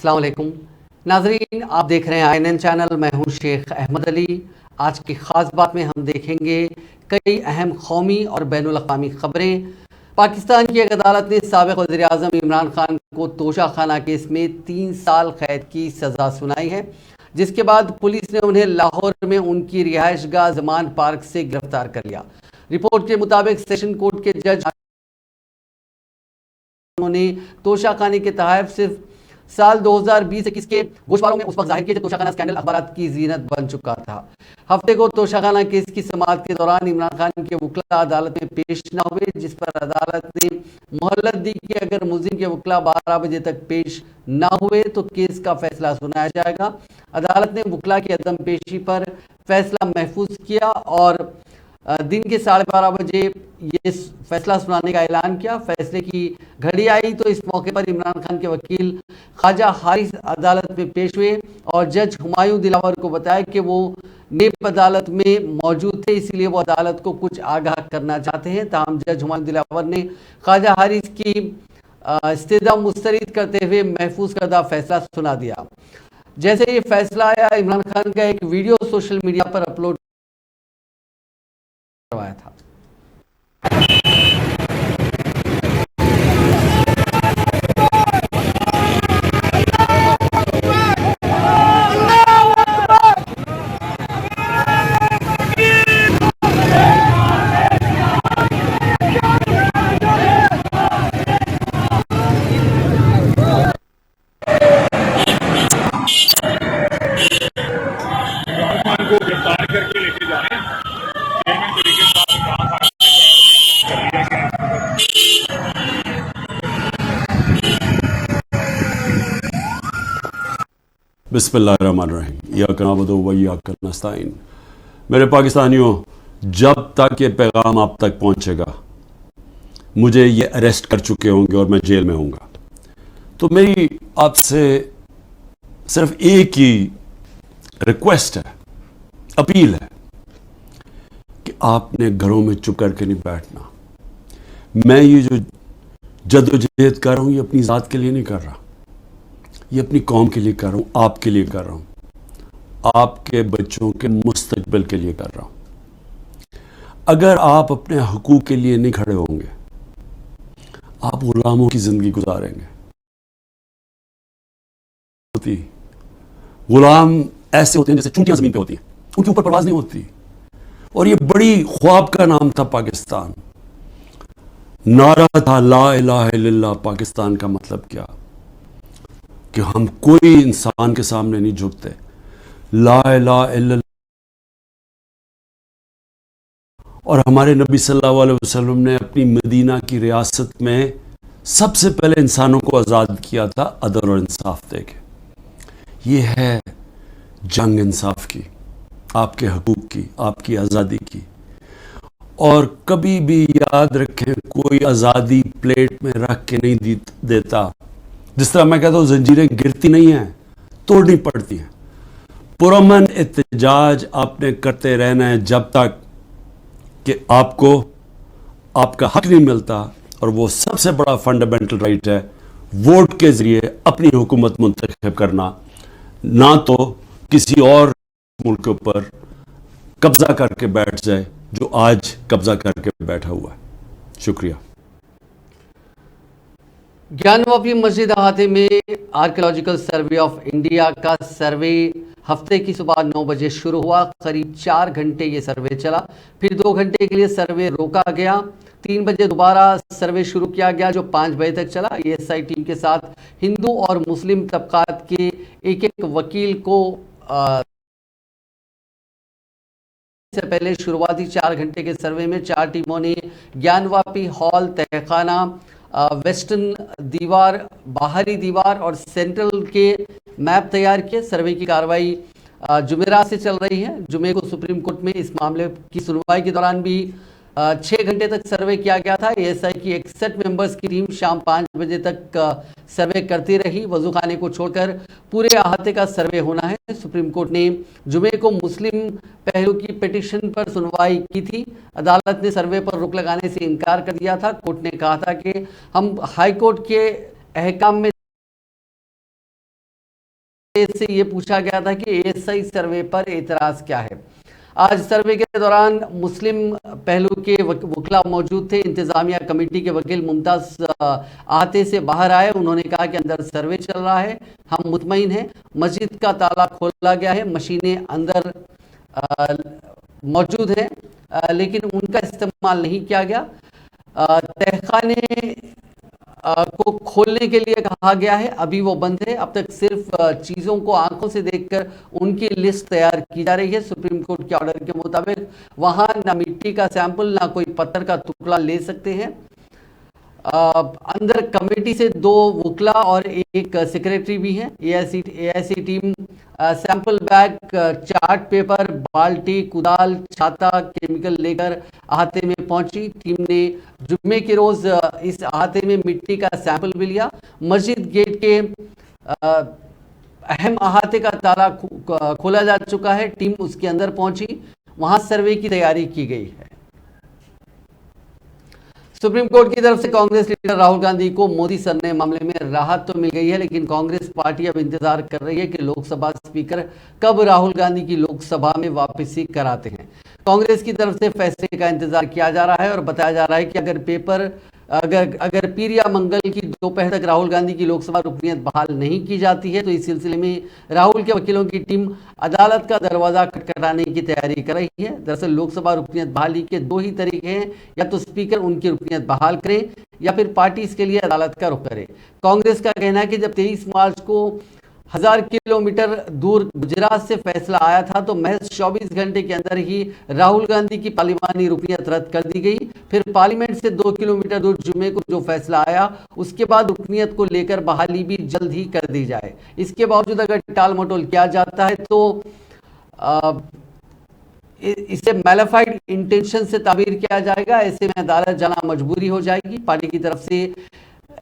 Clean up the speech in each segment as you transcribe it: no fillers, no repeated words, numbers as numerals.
अस्सलाम वालेकुम नाजरीन, आप देख रहे हैं INN चैनल। मैं हूं शेख अहमद अली। आज की ख़ास बात में हम देखेंगे कई अहम कौमी और बैनुल अक़वामी ख़बरें। पाकिस्तान की एक अदालत ने साबिक़ वज़ीर-ए-आज़म इमरान खान को तोशाखाना केस में 3 साल कैद की सज़ा सुनाई है, जिसके बाद पुलिस ने उन्हें लाहौर में उनकी रिहाइशगाह ज़मान पार्क से गिरफ्तार कर लिया। रिपोर्ट के मुताबिक सेशन कोर्ट के जज उन्होंने तोशाखाने के तहत सिर्फ साल 2020-21 के गोशवारों में उस वक्त जाहिर किया जब तोशाखाना स्कैंडल अखबारात की जीनत बन चुका था। हफ्ते को तोशाखाना केस की समाअत के दौरान इमरान खान के वकील अदालत में पेश न हुए, जिस पर अदालत ने मोहलत दी कि अगर मुल्जिम के वकील 12 बजे तक पेश न हुए तो केस का फैसला सुनाया जाएगा। अदालत ने वकील की अदम पेशी पर फैसला महफूज किया और दिन के 12:30 बजे ये फैसला सुनाने का ऐलान किया। फैसले की घड़ी आई तो इस मौके पर इमरान खान के वकील ख्वाजा हारिस अदालत में पेश हुए और जज हुमायूं दिलावर को बताया कि वो नेब अदालत में मौजूद थे, इसलिए वो अदालत को कुछ आगाह करना चाहते हैं। ताहम जज हुमायूं दिलावर ने ख्वाजा हारिस की इस्तेदा मुस्तरद करते हुए महफूज करदा फैसला सुना दिया। जैसे ये फैसला आया, इमरान खान का एक वीडियो सोशल मीडिया पर अपलोड करवाया था। को गिरफ्तार करके लेके जा रहे हैं चेयरमैन तरीके से बिस्मिल्लाहिर्रहमानिर्रहीम। इय्याका नअबुदु व इय्याका नस्तईन। मेरे पाकिस्तानियों, जब तक ये पैगाम आप तक पहुंचेगा, मुझे ये अरेस्ट कर चुके होंगे और मैं जेल में होऊंगा, तो मेरी आपसे सिर्फ एक ही रिक्वेस्ट है, अपील है कि आपने घरों में चुप करके नहीं बैठना। मैं ये जो जद्दोजहद कर रहा हूं, ये अपनी ज़ात के लिए नहीं कर रहा, ये अपनी कौम के लिए कर रहा हूं, आपके लिए कर रहा हूं, आपके बच्चों के मुस्तकबिल के लिए कर रहा हूं। अगर आप अपने हकूक़ के लिए नहीं खड़े होंगे, आप गुलामों की जिंदगी गुजारेंगे। गुलाम ऐसे होते हैं जैसे चूंटियां जमीन पे होती हैं, उनके ऊपर परवाज नहीं होती। और ये बड़ी ख्वाब का नाम था पाकिस्तान। नारा था ला इलाहा इल्लल्लाह। पाकिस्तान का मतलब क्या कि हम कोई इंसान के सामने नहीं झुकते। ला इलाहा इल्लल्लाह। और हमारे नबी सल्लल्लाहु अलैहि वसल्लम ने अपनी मदीना की रियासत में सबसे पहले इंसानों को आज़ाद किया था अदल और इंसाफ देके। ये है जंग इंसाफ की, आपके हकूक़ की, आपकी आज़ादी की। और कभी भी याद रखें, कोई आज़ादी प्लेट में रख के नहीं देता। जिस तरह मैं कहता हूँ, जंजीरें गिरती नहीं हैं, तोड़नी पड़ती हैं। पुरअमन एहतजाज आपने करते रहना है जब तक कि आपको आपका हक नहीं मिलता। और वो सबसे बड़ा फंडामेंटल राइट है, वोट के ज़रिए अपनी हुकूमत मुंतखब करना, ना तो किसी और मुल्क के ऊपर कब्जा करके बैठ जाए जो आज कब्जा करके बैठा हुआ है। शुक्रिया। ज्ञानवापी मस्जिद अहाते में आर्कियोलॉजिकल सर्वे ऑफ इंडिया का सर्वे हफ्ते की सुबह 9 बजे शुरू हुआ। करीब 4 घंटे ये सर्वे चला, फिर 2 घंटे के लिए सर्वे रोका गया। 3 बजे दोबारा सर्वे शुरू किया गया जो 5 बजे तक चला। ESI टीम के साथ हिंदू और मुस्लिम तबकात के एक एक वकील को से पहले शुरुआती 4 घंटे के सर्वे में 4 टीमों ने ज्ञानवापी हॉल, तहखाना, वेस्टर्न दीवार, बाहरी दीवार और सेंट्रल के मैप तैयार किए। सर्वे की कार्रवाई जुमेरात से चल रही है। जुमे को सुप्रीम कोर्ट में इस मामले की सुनवाई के दौरान भी 6 घंटे तक सर्वे किया गया था। ESI की 61 मेंबर्स की टीम शाम 5 बजे तक सर्वे करती रही। वजूखाने को छोड़कर पूरे अहाते का सर्वे होना है। सुप्रीम कोर्ट ने जुमे को मुस्लिम पहलू की पिटीशन पर सुनवाई की थी। अदालत ने सर्वे पर रोक लगाने से इनकार कर दिया था। कोर्ट ने कहा था कि हम हाई कोर्ट के अहकाम में से ये पूछा गया था कि एएसआई सर्वे पर एतराज क्या है। आज सर्वे के दौरान मुस्लिम पहलू के वकील मौजूद थे। इंतजामिया कमेटी के वकील मुमताज आहते से बाहर आए। उन्होंने कहा कि अंदर सर्वे चल रहा है, हम मुतमईन हैं। मस्जिद का ताला खोला गया है, मशीनें अंदर मौजूद हैं, लेकिन उनका इस्तेमाल नहीं किया गया। तहखाने को खोलने के लिए कहा गया है, अभी वो बंद है। अब तक सिर्फ चीज़ों को आंखों से देखकर उनकी लिस्ट तैयार की जा रही है। सुप्रीम कोर्ट के ऑर्डर के मुताबिक वहां ना मिट्टी का सैंपल ना कोई पत्थर का टुकड़ा ले सकते हैं। अंदर कमेटी से 2 वकला और एक सेक्रेटरी भी हैं। AIC team sample bag, chart paper, बाल्टी, कुदाल, छाता, केमिकल लेकर अहाते में पहुंची। टीम ने जुम्मे के रोज इस अहाते में मिट्टी का सैंपल भी लिया। मस्जिद गेट के अहम अहाते का ताला खोला जा चुका है। टीम उसके अंदर पहुंची, वहां सर्वे की तैयारी की गई है। सुप्रीम कोर्ट की तरफ से कांग्रेस लीडर राहुल गांधी को मोदी सरने मामले में राहत तो मिल गई है, लेकिन कांग्रेस पार्टी अब इंतजार कर रही है कि लोकसभा स्पीकर कब राहुल गांधी की लोकसभा में वापसी कराते हैं। कांग्रेस की तरफ से फैसले का इंतजार किया जा रहा है और बताया जा रहा है कि अगर पीर या मंगल की दोपहर तक राहुल गांधी की लोकसभा रुकनीयत बहाल नहीं की जाती है तो इस सिलसिले में राहुल के वकीलों की टीम अदालत का दरवाजा खटखटाने की तैयारी कर रही है। दरअसल लोकसभा रुकनीयत बहाली के 2 ही तरीके हैं, या तो स्पीकर उनकी रुकनीयत बहाल करें या फिर पार्टी इसके लिए अदालत का रुख करे। कांग्रेस का कहना है कि जब 23 मार्च को 1000 किलोमीटर दूर गुजरात से फैसला आया था तो महज 24 घंटे के अंदर ही राहुल गांधी की पार्लिमानी रुकनीयत रद्द कर दी गई। फिर पार्लियामेंट से 2 किलोमीटर दूर जुम्मे को जो फैसला आया उसके बाद रुकनीयत को लेकर बहाली भी जल्द ही कर दी जाए। इसके बावजूद अगर टाल मटोल किया जाता है तो इसे मैलिफाइड इंटेंशन से ताबीर किया जाएगा। ऐसे में अदालत जाना मजबूरी हो जाएगी। पार्टी की तरफ से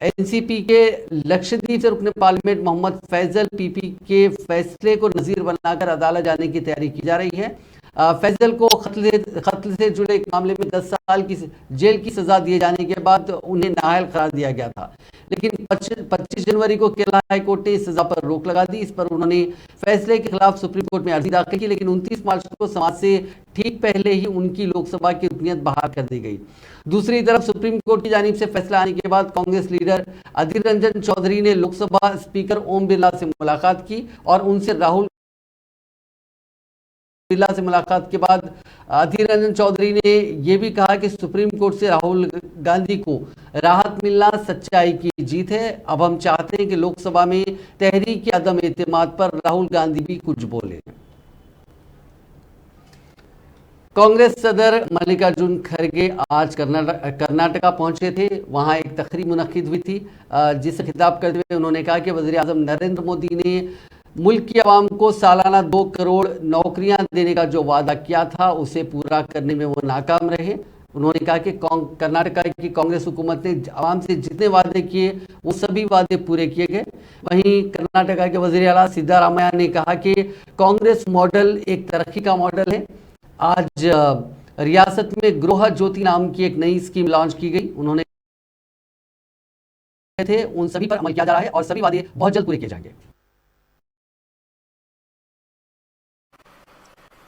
एनसीपी के लक्षद्वीप से रुकने पार्लियामेंट मोहम्मद फैजल पीपी के फैसले को नजीर बनाकर अदालत जाने की तैयारी की जा रही है। फैजल को कत्ल से जुड़े एक मामले में 10 साल की जेल की सजा दिए जाने के बाद उन्हें नाअहल करार दिया गया था, लेकिन 25 जनवरी को केरला हाईकोर्ट ने इस सजा पर रोक लगा दी। इस पर उन्होंने फैसले के खिलाफ सुप्रीम कोर्ट में अर्जी दाखिल की, लेकिन 29 मार्च को समाज से ठीक पहले ही उनकी लोकसभा की रुकनीयत बहाल कर दी गई। दूसरी तरफ सुप्रीम कोर्ट की जानिब से फैसला आने के बाद कांग्रेस लीडर अधीर रंजन चौधरी ने लोकसभा स्पीकर ओम बिरला से मुलाकात की और उनसे राहुल बिरला से मुलाकात के बाद अधीर रंजन चौधरी ने यह भी कहा कि सुप्रीम कोर्ट से राहुल गांधी को राहत मिलना सच्चाई की जीत है। अब हम चाहते हैं कि लोकसभा में तहरीक के अदम एतमाद पर राहुल गांधी भी कुछ बोले। कांग्रेस सदर मल्लिकार्जुन खड़गे आज कर्नाटका पहुंचे थे। वहां एक तकरीब मुनक्किद हुई थी, जिससे खिताब करते हुए उन्होंने कहा कि वज़ीर आज़म नरेंद्र मोदी ने मुल्क की आवाम को सालाना 2 करोड़ नौकरियां देने का जो वादा किया था उसे पूरा करने में वो नाकाम रहे। उन्होंने कहा कि कर्नाटका की कांग्रेस हुकूमत ने आवाम से जितने वादे किए वो सभी वादे पूरे किए गए। वहीं कर्नाटका के वज़ीर आला सिद्धारामैया ने कहा कि कांग्रेस मॉडल एक तरक्की का मॉडल है। आज रियासत में गृह ज्योति नाम की एक नई स्कीम लॉन्च की गई। उन्होंने थे उन सभी पर अमल किया जा रहा है और सभी वादे बहुत जल्द पूरे किए जाएंगे।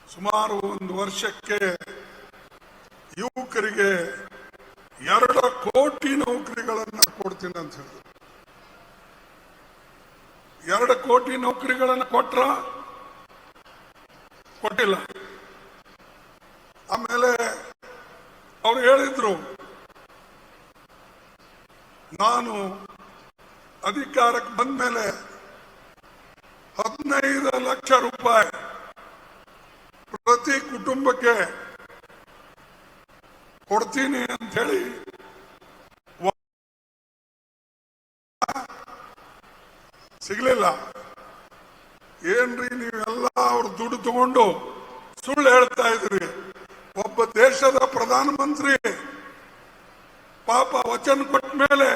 ಸುಮಾರು 1 ವರ್ಷಕ್ಕೆ ಯುವಕರಿಗೆ 2 ಕೋಟಿ ನೌಕರಿಗಳನ್ನು ಕೊಡ್ತೀನಿ ಅಂತ ಹೇಳಿದ್ರು. 2 ಕೋಟಿ ನೌಕರಿಗಳನ್ನು ಕೊಟ್ಟಿಲ್ಲ. ಆಮೇಲೆ ಅವರು ಹೇಳಿದ್ರು, ನಾನು ಅಧಿಕಾರಕ್ಕೆ ಬಂದ ಮೇಲೆ 15 ಲಕ್ಷ ರೂಪಾಯಿ ಪ್ರತಿ ಕುಟುಂಬಕ್ಕೆ ಕೊಡ್ತೀನಿ ಅಂತ ಹೇಳಿ ಸಿಗ್ಲಿಲ್ಲ. ಏನ್ರಿ ನೀವೆಲ್ಲ ಅವ್ರ ದುಡ್ಡು ತಗೊಂಡು ಸುಳ್ಳು ಹೇಳ್ತಾ ಇದ್ರಿ. ಒಬ್ಬ ದೇಶದ ಪ್ರಧಾನಮಂತ್ರಿ ಪಾಪ ವಚನ ಕೊಟ್ಟ ಮೇಲೆ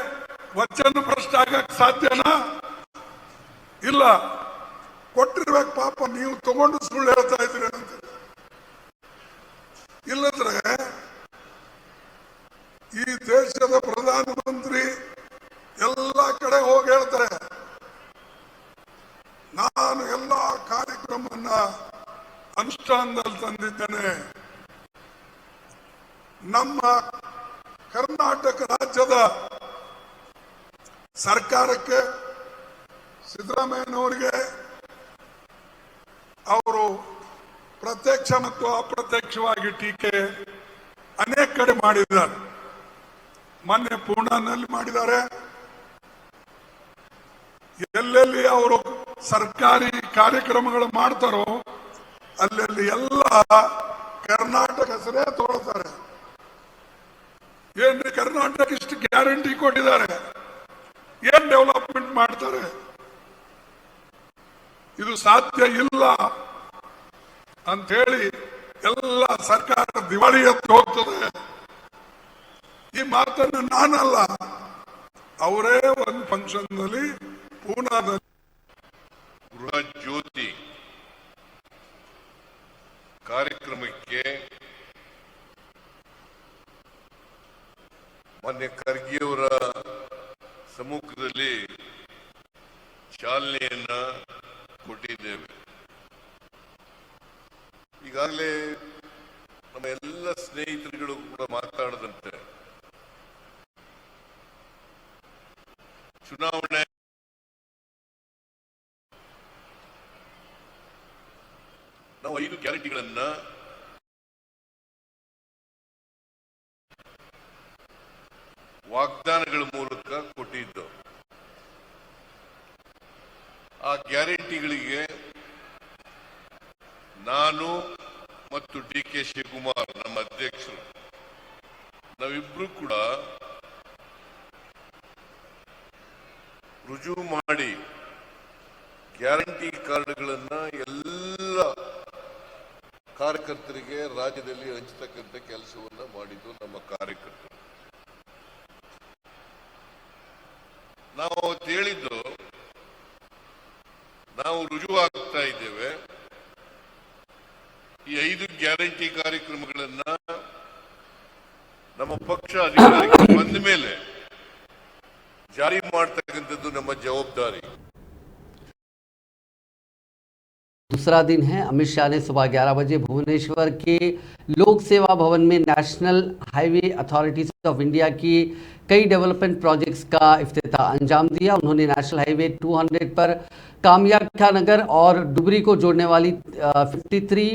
ವಚನ ಭ್ರಷ್ಟ ಆಗಕ್ಕೆ ಸಾಧ್ಯನಾ? ಇಲ್ಲ. ಕೊಟ್ಟಿರ್ಬೇಕು ಪಾಪ, ನೀವು ತಗೊಂಡು ಸುಳ್ಳು ಹೇಳ್ತಾ ಇದ್ರಿ ಅಂತ. ಇಲ್ಲದ್ರೆ ಈ ದೇಶದ ಪ್ರಧಾನಮಂತ್ರಿ ಎಲ್ಲ ಕಡೆ ಹೋಗಿ ಹೇಳ್ತಾರೆ, ನಾನು ಅದನ್ನ ಅನುಷ್ಠಾನದಲ್ಲಿ ತಂದಿದ್ದೇನೆ. ನಮ್ಮ ಕರ್ನಾಟಕ ರಾಜ್ಯದ ಸರ್ಕಾರಕ್ಕೆ, ಸಿದ್ದರಾಮಯ್ಯನವರಿಗೆ ಅವರು ಪ್ರತ್ಯಕ್ಷ ಮತ್ತು ಅಪ್ರತ್ಯಕ್ಷವಾಗಿ ಟೀಕೆ ಅನೇಕ ಕಡೆ ಮಾಡಿದ್ದಾರೆ. ಮೊನ್ನೆ ಪೂನಾನಲ್ಲಿ ಮಾಡಿದ್ದಾರೆ. ಎಲ್ಲೆಲ್ಲಿ ಅವರು ಸರ್ಕಾರಿ ಕಾರ್ಯಕ್ರಮಗಳು ಮಾಡ್ತಾರೋ ಅಲ್ಲೆಲ್ಲಿ ಎಲ್ಲ ಕರ್ನಾಟಕ ಹೆಸರೇ ತೋಳ್ತಾರೆ. ಏನ್ರಿ ಕರ್ನಾಟಕ ಇಷ್ಟು ಗ್ಯಾರಂಟಿ ಕೊಟ್ಟಿದ್ದಾರೆ, ಏನ್ ಡೆವಲಪ್ಮೆಂಟ್ ಮಾಡ್ತಾರೆ? ಇದು ಸಾಧ್ಯ ಇಲ್ಲ ಅಂತ ಹೇಳಿ ಎಲ್ಲ ಸರ್ಕಾರ ದಿವಾಳಿ ಎತ್ತು ಹೋಗ್ತದೆ. ಈ ಮಾತನ್ನು ನಾನಲ್ಲ, ಅವರೇ ಒಂದು ಫಂಕ್ಷನ್ ನಲ್ಲಿ ಪೂನಾದಲ್ಲಿ ಗೃಹ ಜ್ಯೋತಿ ಕಾರ್ಯಕ್ರಮಕ್ಕೆ ಮಾನ್ಯ ಖರ್ಗೆಯವರ ಸಮ್ಮುಖದಲ್ಲಿ ಚಾಲನೆಯನ್ನ ಕೊಟ್ಟಿದ್ದೇವೆ. ಈಗಾಗಲೇ ನಮ್ಮ ಎಲ್ಲ ಸ್ನೇಹಿತರುಗಳು ಕೂಡ ಮಾತಾಡದಂತೆ ಚುನಾವಣೆ ನಾವು 5 ಗ್ಯಾರಂಟಿಗಳನ್ನ ವಾಗ್ದಾನಗಳ ಮೂಲಕ ಕೊಟ್ಟಿದ್ದು. ಆ ಗ್ಯಾರಂಟಿಗಳಿಗೆ ನಾನು ಮತ್ತು DK ಶಿವಕುಮಾರ್ ನಮ್ಮ ಅಧ್ಯಕ್ಷರು ನಾವಿಬ್ರು ಕೂಡ ರುಜುವು ಮಾಡಿ ಗ್ಯಾರಂಟಿ ಕಾರ್ಡ್ಗಳನ್ನ ಎಲ್ಲ ಕಾರ್ಯಕರ್ತರಿಗೆ ರಾಜ್ಯದಲ್ಲಿ ಹಂಚತಕ್ಕಂಥ ಕೆಲಸವನ್ನ ಮಾಡಿದ್ದು ನಮ್ಮ ಕಾರ್ಯಕರ್ತರು. ನಾವು ಅವತ್ತು ಹೇಳಿದ್ದು, ನಾವು ರುಜುವಾಗ್ತಾ ಇದ್ದೇವೆ. ಈ 5 ಗ್ಯಾರಂಟಿ ಕಾರ್ಯಕ್ರಮಗಳನ್ನ ನಮ್ಮ ಪಕ್ಷ ಅಧಿಕಾರಕ್ಕೆ ಬಂದ ಮೇಲೆ ಜಾರಿ ಮಾಡ್ತಕ್ಕಂಥದ್ದು ನಮ್ಮ ಜವಾಬ್ದಾರಿ. दूसरा दिन है। अमित शाह ने सुबह 11 बजे भुवनेश्वर के लोक सेवा भवन में national highway authorities of India की कई डेवलपमेंट प्रोजेक्ट्स का इफ्तिताह अंजाम दिया। उन्होंने नेशनल हाईवे 200 पर कामयाख्या नगर और डुबरी को जोड़ने वाली 53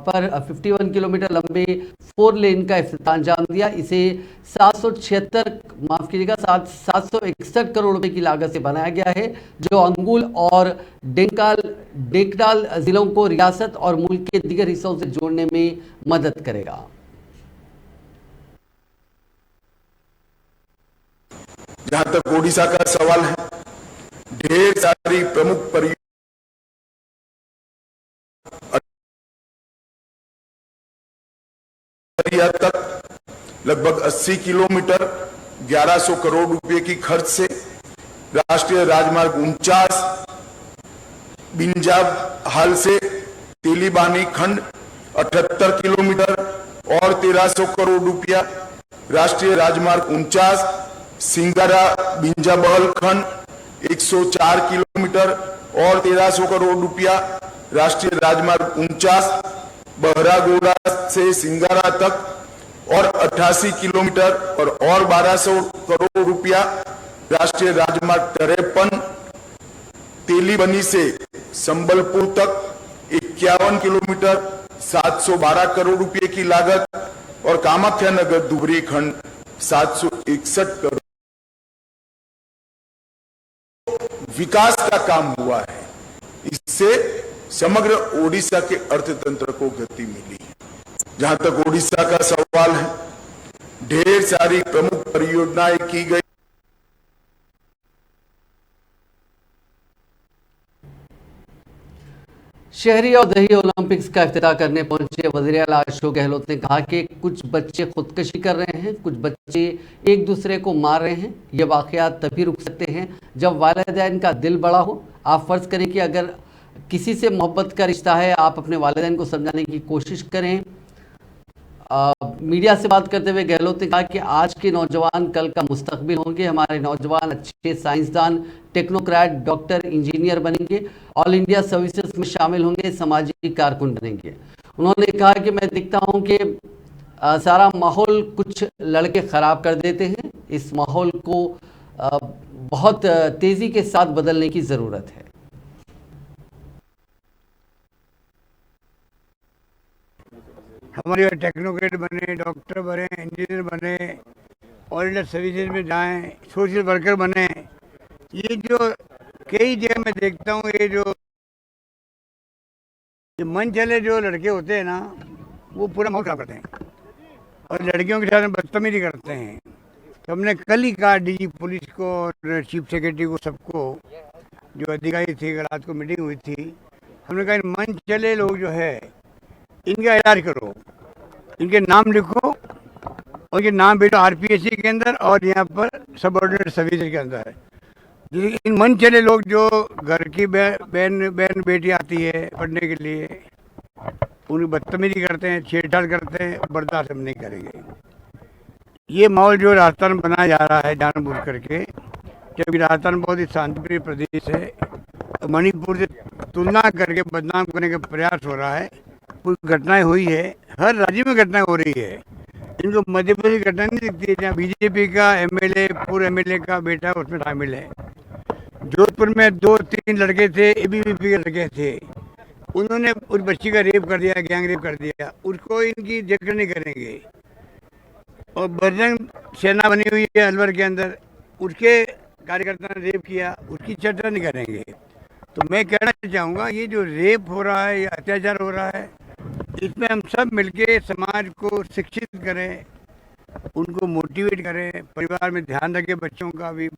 पर 51 किलोमीटर लंबे 4 लेन का इफ्तिताह अंजाम दिया। इसे 761 करोड़ रुपए की लागत से बनाया गया है, जो अंगुल और डेकडाल जिलों को रियासत और मुल्क के दीगर हिस्सों से जोड़ने में मदद करेगा। जहां तक ओडिशा का सवाल है, ढेर सारी प्रमुख परियोजना तक लगभग 80 किलोमीटर 1100 करोड़ रुपए की खर्च से राष्ट्रीय राजमार्ग 49 बिंजाब हाल से तेलीबानी खंड 78 किलोमीटर और 1300 करोड़ रुपया, राष्ट्रीय राजमार्ग 49 सिंगारा बिंजाबहल खंड 104 किलोमीटर और 1300 करोड़ रुपया, राष्ट्रीय राजमार्ग 49 बहरागोड़ा से सिंगारा तक और 88 किलोमीटर और 1200 करोड़ रुपया, राष्ट्रीय राजमार्ग 53 तेलीबनी से संबलपुर तक 51 किलोमीटर 712 करोड़ रुपए की लागत और कामाख्या नगर दुबरी खंड 761 करोड़ विकास का काम हुआ है। इससे समग्र ओडिशा के अर्थतंत्र को गति मिली। जहां तक ओडिशा का सवाल है, ढेर सारी प्रमुख परियोजनाएं की गई। शहरी और दही ओलंपिक्स का इफ्तिताह करने पहुंचे वज़ीर आला अशोक गहलोत ने कहा कि कुछ बच्चे खुदकशी कर रहे हैं, कुछ बच्चे एक दूसरे को मार रहे हैं। ये वाकयात तभी रुक सकते हैं जब वालिदैन का दिल बड़ा हो। आप फर्ज करें कि अगर किसी से मोहब्बत का रिश्ता है, आप अपने वालिदैन को समझाने की कोशिश करें। मीडिया से बात करते हुए गहलोत ने कहा कि आज के नौजवान कल का मुस्तकबिल होंगे। हमारे नौजवान अच्छे साइंसदान, टेक्नोक्रेट, डॉक्टर, इंजीनियर बनेंगे, ऑल इंडिया सर्विसेज में शामिल होंगे, सामाजिक कारकुन बनेंगे। उन्होंने कहा कि मैं देखता हूं कि सारा माहौल कुछ लड़के खराब कर देते हैं। इस माहौल को बहुत तेजी के साथ बदलने की जरूरत है। हमारे टेक्नोक्रेट बने, डॉक्टर बने, इंजीनियर बने, ऑल इंडिया सर्विसेज में जाएं, सोशल वर्कर बने। ये जो कई जगह मैं देखता हूँ, ये मन चले जो लड़के होते हैं ना, वो पूरा माहौल खराब करते हैं और लड़कियों के साथ बदतमीजी करते हैं। तो हमने कल ही कहा डीजी पुलिस को और चीफ सेक्रेटरी को, सबको जो अधिकारी थे, रात को मीटिंग हुई थी, हमने कहा मन चले लोग जो है इनका इलाज करो, इनके नाम लिखो और ये नाम भेजो आरपीएससी के अंदर और यहाँ पर सबऑर्डिनेट सर्विसेज के अंदर। इन मन चले लोग जो घर की बहन बेटी आती है पढ़ने के लिए, उनकी बदतमीजी करते हैं, छेड़छाड़ करते हैं, बर्दाश्त हम नहीं करेंगे। ये माहौल जो राजस्थान में बनाया जा रहा है जानबूझ करके, जबकि राजस्थान बहुत ही शांतिप्रिय प्रदेश है, मणिपुर से तुलना करके बदनाम करने का प्रयास हो रहा है। कुछ घटनाएं हुई है, हर राज्य में घटनाएं हो रही है, इनको मध्य प्रदेश की घटना नहीं दिखती है जहाँ बीजेपी का एमएलए, पूर्व एमएलए का बेटा उसमें शामिल है। जोधपुर में 2-3 लड़के थे, एबीवीपी के लड़के थे, उन्होंने उस बच्ची का रेप कर दिया, गैंग रेप कर दिया, उसको इनकी जिक्र नहीं करेंगे। और बजरंग सेना बनी हुई है अलवर के अंदर, उसके कार्यकर्ता ने रेप किया, उसकी चर्चा नहीं करेंगे। तो मैं कहना चाहूँगा ये जो रेप हो रहा है या अत्याचार हो रहा है, इसमें हम सब मिलके समाज को शिक्षित करें, उनको मोटिवेट करें, परिवार में ध्यान रखें बच्चों का भी,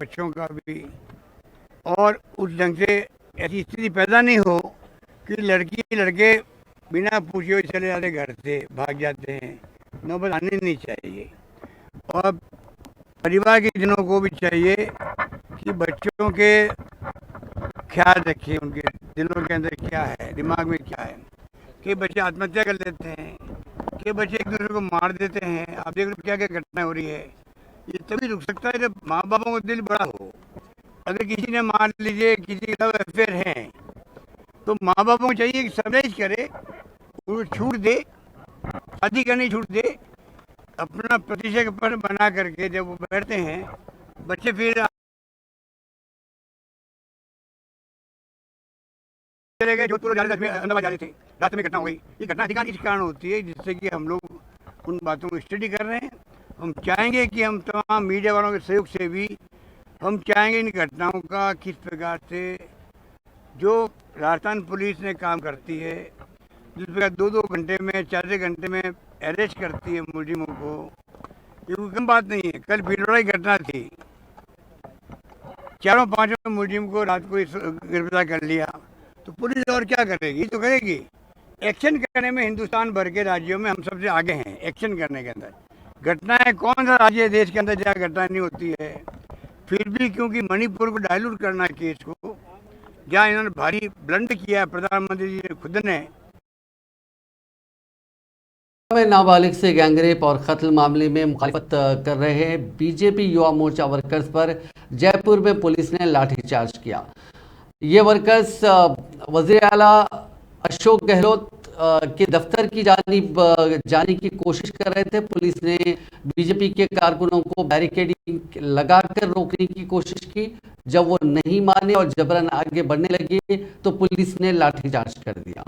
और उस ढंग से ऐसी स्थिति पैदा नहीं हो कि लड़की लड़के बिना पूछे हुए चले जाते, घर से भाग जाते हैं। नौबत आनी नहीं चाहिए। और परिवार के जनों को भी चाहिए कि बच्चों के ख्याल रखिए, उनके दिलों के अंदर क्या है, दिमाग में क्या है। कई बच्चे आत्महत्या कर लेते हैं, कई बच्चे एक दूसरे को मार देते हैं। आप देख लो क्या क्या घटना हो रही है। ये तभी रुक सकता है जब माँ बापों का दिल बड़ा हो। अगर किसी ने मान लीजिए किसी लव अफेयर है, तो माँ बापों को चाहिए कि समझ करे, उनको छूट दे, शादी करने छूट दे, अपना प्रतिशत पर बना करके जब वो बैठते हैं बच्चे, फिर चले गए जोधपुर जा रहे थे, अहमदाबाद जा रहे थे, रास्ते में घटना हो गई। ये घटना अधिकांश इस कारण होती है जिससे कि हम लोग उन बातों को स्टडी कर रहे हैं। हम चाहेंगे कि हम तमाम मीडिया वालों के सहयोग से भी हम चाहेंगे इन घटनाओं का किस प्रकार से जो राजस्थान पुलिस ने काम करती है, जिस प्रकार 2-2 घंटे में, 4 घंटे में अरेस्ट करती है मुलजिमों को, ये कोई कम बात नहीं है। कल भीलवाड़ा की घटना थी, 4-5 मुलजिम को रात को गिरफ्तार कर लिया। तो पुलिस और क्या करेगी? तो करेगी एक्शन करने में। हिंदुस्तान भर के राज्यों में हम सबसे आगे हैं एक्शन करने के अंदर। घटनाएं कौन सा राज्य है देश के अंदर जहाँ घटना नहीं होती है? फिर भी क्योंकि मणिपुर को डायलूट करना है केस को, जहाँ इन्होंने भारी ब्लंड किया प्रधानमंत्री जी ने खुद ने। में नाबालिग से गैंगरेप और कत्ल मामले में मुखालिफत कर रहे बीजेपी युवा मोर्चा वर्कर्स पर जयपुर में पुलिस ने लाठीचार्ज किया। ये वर्कर्स वज़ीर आला अशोक गहलोत के दफ्तर की जानिब जाने की कोशिश कर रहे थे। पुलिस ने बीजेपी के कारकुनों को बैरिकेडिंग लगाकर रोकने की कोशिश की। जब वो नहीं माने और जबरन आगे बढ़ने लगे तो पुलिस ने लाठीचार्ज कर दिया।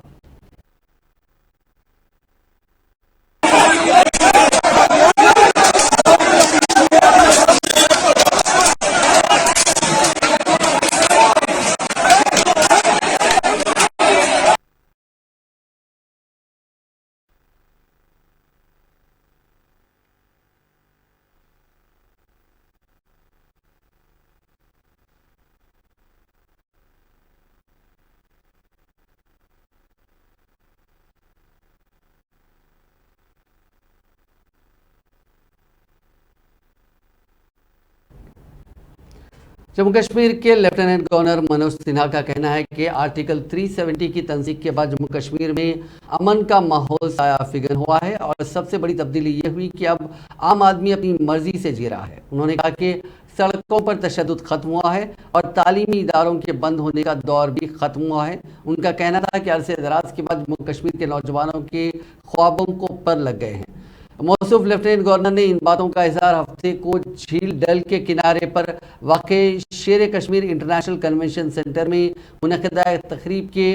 जम्मू कश्मीर के लेफ्टिनेंट गवर्नर मनोज सिन्हा का कहना है कि आर्टिकल 370 की तंसीक के बाद जम्मू कश्मीर में अमन का माहौल साया फिगन हुआ है और सबसे बड़ी तब्दीली ये हुई कि अब आम आदमी अपनी मर्जी से जी रहा है। उन्होंने कहा कि सड़कों पर तशद्दुद खत्म हुआ है और तालीमी इदारों के बंद होने का दौर भी खत्म हुआ है। उनका कहना था कि अरसे दराज के बाद जम्मू कश्मीर के नौजवानों के ख्वाबों को पर लग गए हैं। मौसूफ लेफ्टिनेंट गवर्नर ने इन बातों का इजहार हफ्ते को झील डल के किनारे पर वाक़ शेर कश्मीर इंटरनेशनल कन्वेंशन सेंटर में मुनक़दा तकरीब के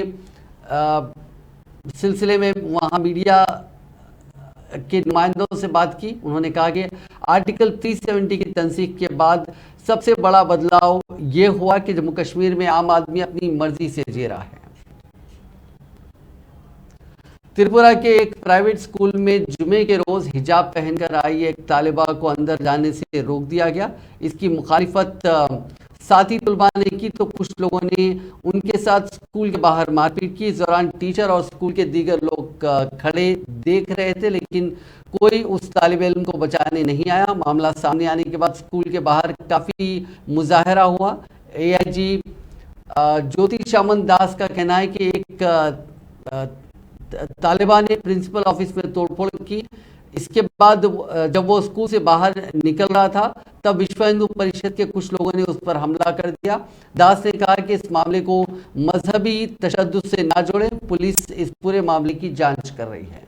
सिलसिले में वहाँ मीडिया के नुमाइंदों से बात की। उन्होंने कहा कि आर्टिकल 370 की तंसीख के बाद सबसे बड़ा बदलाव ये हुआ कि जम्मू कश्मीर में आम आदमी अपनी मर्जी से जी रहा है। त्रिपुरा के एक प्राइवेट स्कूल में जुमे के रोज हिजाब पहनकर आई एक तालिबा को अंदर जाने से रोक दिया गया। इसकी मुखालिफत साथी तलबा ने की तो कुछ लोगों ने उनके साथ स्कूल के बाहर मारपीट की। इस दौरान टीचर और स्कूल के दीगर लोग खड़े देख रहे थे, लेकिन कोई उस तालिब इल्म को बचाने नहीं आया। मामला सामने आने के बाद स्कूल के बाहर काफ़ी मुजाहरा हुआ। AIG ज्योति सामंत दास का कहना है कि एक तालिबान ने प्रिंसिपल ऑफिस में तोड़फोड़ की। इसके बाद जब वो स्कूल से बाहर निकल रहा था तब विश्व हिंदू परिषद के कुछ लोगों ने उस पर हमला कर दिया। दास ने कहा कि इस मामले को मजहबी तशद्दुद से ना जोड़ें, पुलिस इस पूरे मामले की जांच कर रही है।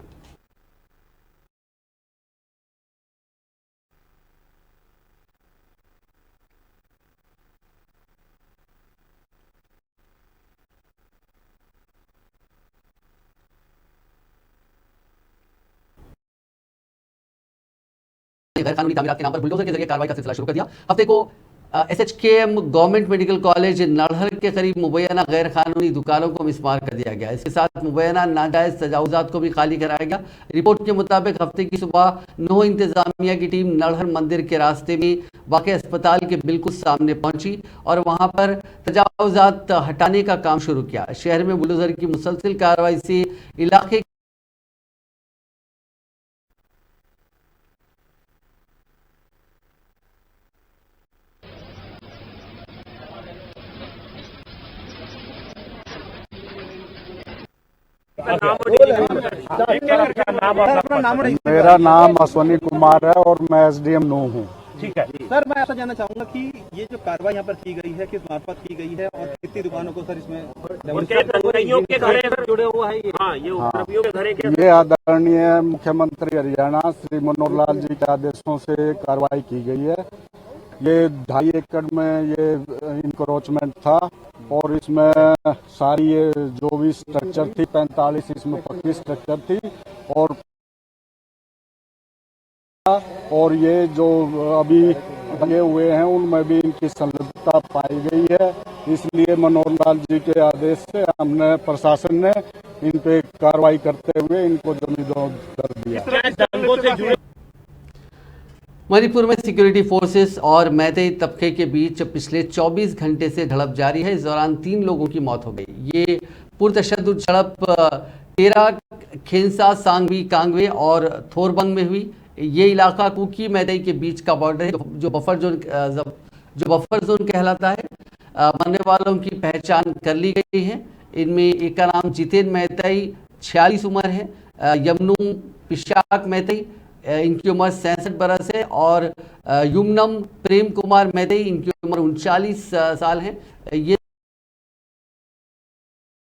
गैर कानूनी तामीरात के नाम पर बुलडोजर के जरिए कार्रवाई का सिलसिला शुरू कर दिया। हफ्ते को SHKM गवर्नमेंट मेडिकल कॉलेज नड़हर के करीब मुबैना गैर कानूनी दुकानों को मिसमार कर दिया गया। इसके साथ मुबैना नाजायज तजावुजात को भी खाली कराया गया। रिपोर्ट के मुताबिक हफ्ते की सुबह 9 इंतजामिया की टीम नड़हर मंदिर के रास्ते में वाक़ अस्पताल के बिल्कुल सामने पहुंची और वहां पर तजावुजात हटाने का काम शुरू किया। शहर में बुलडोजर की मुसलसिल कार्रवाई से इलाके मेरा नाम अश्वनी कुमार है और मैं SDM 9 हूँ। ठीक है सर, मैं आपसे जानना चाहूंगा कि ये जो कार्रवाई यहाँ पर की गई है किस मार्फत की गई है और कितनी दुकानों को सर इसमें जुड़े हुआ है? ये आदरणीय मुख्यमंत्री हरियाणा श्री मनोहर लाल जी के आदेशों से कार्रवाई की गई है। ये 2.5 एकड़ में ये इंक्रोचमेंट था और इसमें सारी ये जो भी स्ट्रक्चर थी 45 इसमें पक्की स्ट्रक्चर थी और ये जो अभी लगे हुए हैं उनमें भी इनकी संलिप्तता पाई गई है। इसलिए मनोहर लाल जी के आदेश से हमने प्रशासन ने इन पे कार्रवाई करते हुए इनको जमींदोज कर दिया। मणिपुर में सिक्योरिटी फोर्सेस और मैतेई तबके के बीच पिछले 24 घंटे से झड़प जारी है। इस दौरान 3 लोगों की मौत हो गई। ये पुरतशद्दुद झड़प टेरा, खेंसा, सांगवी, कांगवे और थोरबंग में हुई। ये इलाका कुकी मैतेई के बीच का बॉर्डर है जो बफर जोन कहलाता है। मरने वालों की पहचान कर ली गई है। इनमें एक का नाम जितेन मैतेई 46 उम्र है, यमनू पिशाक मैतेई इनकी उम्र 66 बरस है और युमनम प्रेम कुमार मैतेई इनकी उम्र 39 साल है। ये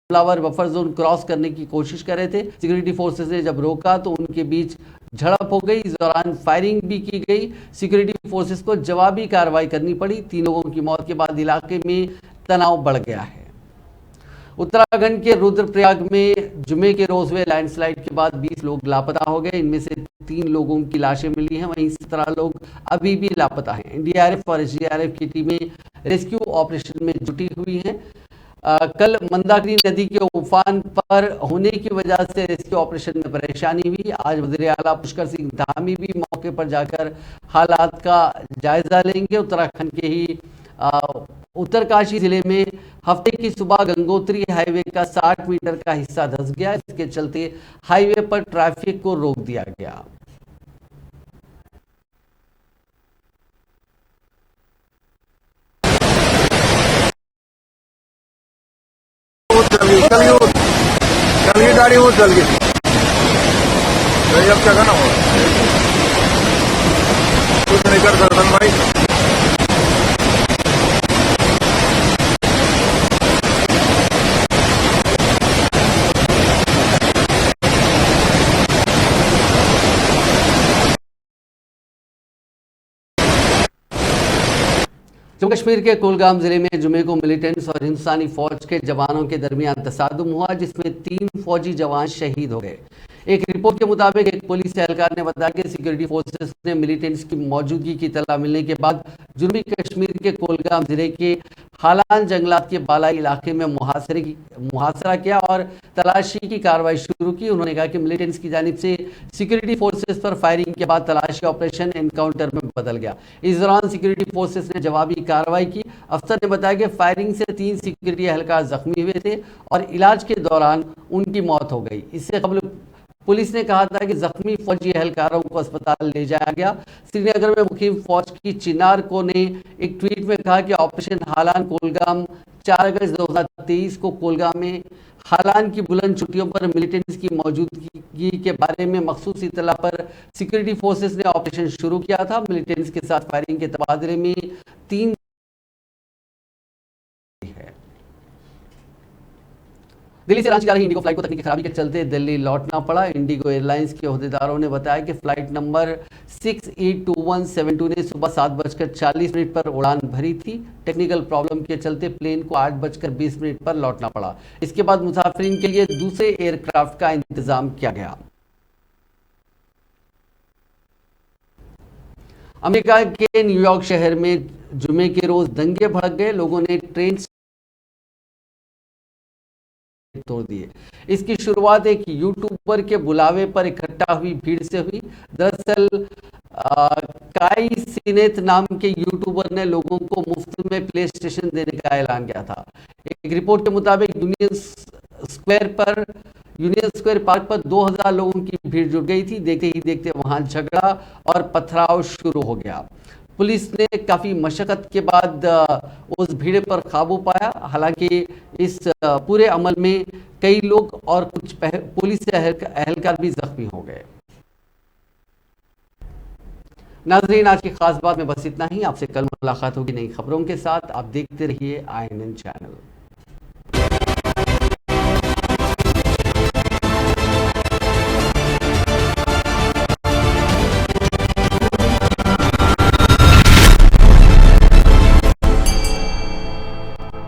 फ्लावर बफर जोन क्रॉस करने की कोशिश कर रहे थे। सिक्योरिटी फोर्सेस ने जब रोका तो उनके बीच झड़प हो गई। इस दौरान फायरिंग भी की गई। सिक्योरिटी फोर्सेस को जवाबी कार्रवाई करनी पड़ी। 3 लोगों की मौत के बाद इलाके में तनाव बढ़ गया है। उत्तराखंड के रुद्रप्रयाग में जुमे के रोज हुए लैंडस्लाइड के बाद 20 लोग लापता हो गए। इनमें से 3 लोगों की लाशें मिली हैं, वहीं 17 लोग अभी भी लापता हैं। NDRF और SDRF की टीमें रेस्क्यू ऑपरेशन में जुटी हुई हैं। कल मंदाकिनी नदी के उफान पर होने की वजह से रेस्क्यू ऑपरेशन में परेशानी हुई। आज वज़ीर आला पुष्कर सिंह धामी भी मौके पर जाकर हालात का जायजा लेंगे। उत्तराखंड के ही उत्तरकाशी जिले में हफ्ते की सुबह गंगोत्री हाईवे का 60 मीटर का हिस्सा धंस गया। इसके चलते हाईवे पर ट्रैफिक को रोक दिया गया। गई गाड़ी, वो चल गई। तो अब क्या करना होगा? कुछ नहीं कर सकता भाई। जम्मू कश्मीर के कुलगाम जिले में जुमे को मिलिटेंट्स और हिंदुस्तानी फौज के जवानों के दरमियान तसादुम हुआ, जिसमें 3 फौजी जवान शहीद हो गए। एक रिपोर्ट के मुताबिक एक पुलिस एहलकार ने बताया कि सिक्योरिटी फोर्सेस ने मिलिटेंट्स की मौजूदगी की इत्तला मिलने के बाद जुनूबी कश्मीर के कुलगाम जिले के हालान जंगलात के बालाई इलाके में मुहासरा किया और तलाशी की कार्रवाई शुरू की। उन्होंने कहा कि मिलिटेंट्स की जानिब से सिक्योरिटी फोर्सेस पर फायरिंग के बाद तलाशी ऑपरेशन एनकाउंटर में बदल गया। इस दौरान सिक्योरिटी फोर्सेस ने जवाबी कार्रवाई की। अफसर ने बताया कि फायरिंग से 3 सिक्योरिटी एहलकार जख्मी हुए थे और इलाज के दौरान उनकी मौत हो गई। इससे कबल पुलिस ने कहा था कि जख्मी फौजी एहलकारों को अस्पताल ले जाया गया। श्रीनगर में मुखिम फौज की चिनार को ने एक ट्वीट में कहा कि ऑपरेशन हालान कोलगाम 4 अगस्त 2023 को कोलगाम में हालान की बुलंद चुटियों पर मिलिटेंट्स की मौजूदगी के बारे में मखसूस इत्तला पर सिक्योरिटी फोर्सेस ने ऑपरेशन शुरू किया था। मिलिटेंट्स के साथ फायरिंग के तबादले में 3 दिल्ली से रांची जा रही इंडिगो फ्लाइट को तकनीकी खराबी के चलते दिल्ली लौटना पड़ा। इंडिगो एयरलाइंस के ओहदेदारों ने बताया कि फ्लाइट नंबर 682172 ने सुबह 7:40 पर उड़ान भरी थी। टेक्निकल प्रॉब्लम के चलते प्लेन को 8:20 पर लौटना पड़ा। इसके बाद मुसाफिरीन के लिए दूसरे एयरक्राफ्ट का इंतजाम किया गया। अमेरिका के न्यूयॉर्क शहर में जुमे के रोज दंगे भड़क गए। लोगों ने ट्रेन तोड़ दिए। इसकी शुरुआत एक यूट्यूबर के बुलावे पर इकट्ठा हुई भीड़ से हुई। दरअसल काई सिनेथ नाम के यूट्यूबर ने लोगों को मुफ्त में प्ले स्टेशन देने का ऐलान किया था। एक रिपोर्ट के मुताबिक यूनियन स्क्वायर पार्क पर 2000 लोगों की भीड़ जुट गई थी। देखते ही देखते वहां झगड़ा और पथराव शुरू हो गया। पुलिस ने काफ़ी मशक्क़त के बाद उस भीड़ पर काबू पाया। हालांकि इस पूरे अमल में कई लोग और कुछ पुलिस एहलकार भी जख्मी हो गए। नाज़रीन, आज की खास बात में बस इतना ही। आपसे कल मुलाकात होगी नई खबरों के साथ। आप देखते रहिए INN चैनल।